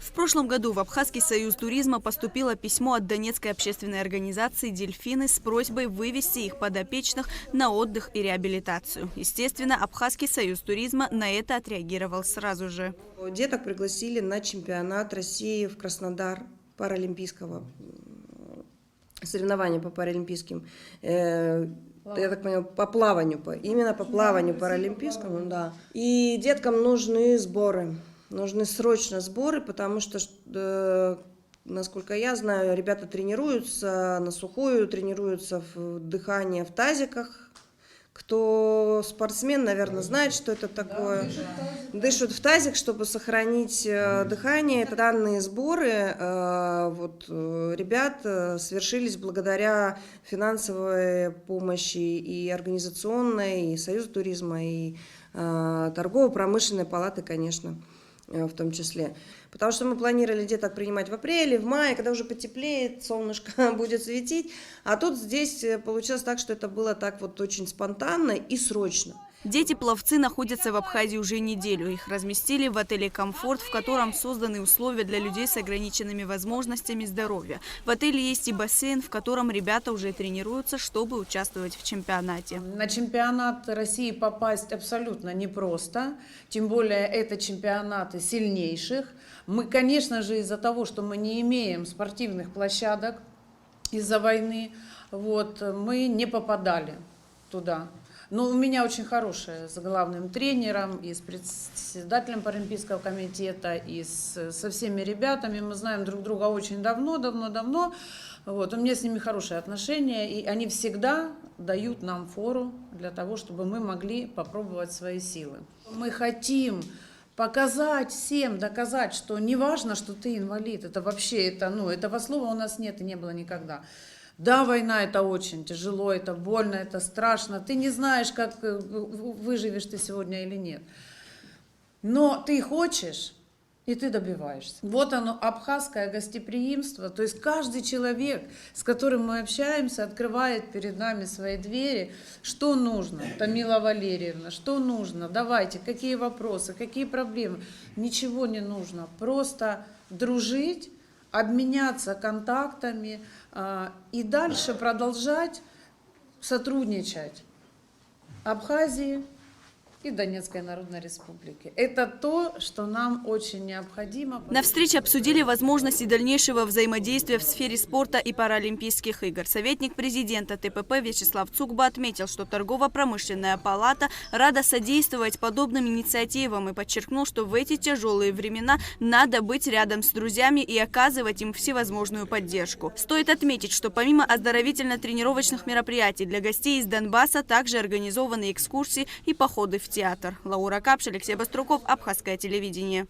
В прошлом году в Абхазский союз туризма поступило письмо от Донецкой общественной организации «Дельфины» с просьбой вывести их подопечных на отдых и реабилитацию. Естественно, Абхазский союз туризма на это отреагировал сразу же. Деток пригласили на чемпионат России в Краснодар паралимпийского соревнования по паралимпийским. Я так поняла, по плаванию, именно по плаванию паралимпийскому, да. И деткам нужны сборы. Нужны срочно сборы, потому что, насколько я знаю, ребята тренируются на сухую, тренируются в дыхании в тазиках. Кто спортсмен, наверное, знает, что это такое. Дышат в тазик, чтобы сохранить дыхание. Данные сборы ребят свершились благодаря финансовой помощи и организационной, и Союза туризма, и торгово-промышленной палаты, конечно, в том числе. Потому что мы планировали деток принимать в апреле, в мае, когда уже потеплеет, солнышко будет светить. А тут здесь получилось так, что это было так вот очень спонтанно и срочно. Дети-пловцы находятся в Абхазии уже неделю. Их разместили в отеле «Комфорт», в котором созданы условия для людей с ограниченными возможностями здоровья. В отеле есть и бассейн, в котором ребята уже тренируются, чтобы участвовать в чемпионате. На чемпионат России попасть абсолютно непросто. Тем более это чемпионаты сильнейших. Мы, конечно же, из-за того, что мы не имеем спортивных площадок из-за войны, мы не попадали туда. Но у меня очень хорошая с главным тренером, и с председателем Паралимпийского комитета, и со всеми ребятами. Мы знаем друг друга очень давно. У меня с ними хорошие отношения, и они всегда дают нам фору для того, чтобы мы могли попробовать свои силы. Мы хотим показать всем, доказать, что не важно, что ты инвалид. Это вообще, этого слова у нас нет и не было никогда. Да, война – это очень тяжело, это больно, это страшно. Ты не знаешь, как выживешь ты сегодня или нет. Но ты хочешь, и ты добиваешься. Вот оно, абхазское гостеприимство. То есть каждый человек, с которым мы общаемся, открывает перед нами свои двери. Что нужно, Тамила Валерьевна, что нужно? Давайте, какие вопросы, какие проблемы? Ничего не нужно. Просто дружить, обменяться контактами и дальше продолжать сотрудничать Абхазии и Донецкой Народной Республике. Это то, что нам очень необходимо. На встрече обсудили возможности дальнейшего взаимодействия в сфере спорта и паралимпийских игр. Советник президента ТПП Вячеслав Цукба отметил, что торгово-промышленная палата рада содействовать подобным инициативам и подчеркнул, что в эти тяжелые времена надо быть рядом с друзьями и оказывать им всевозможную поддержку. Стоит отметить, что помимо оздоровительно-тренировочных мероприятий для гостей из Донбасса также организованы экскурсии и походы в театр. Лаура Капш, Алексей Баструков, Абхазское телевидение.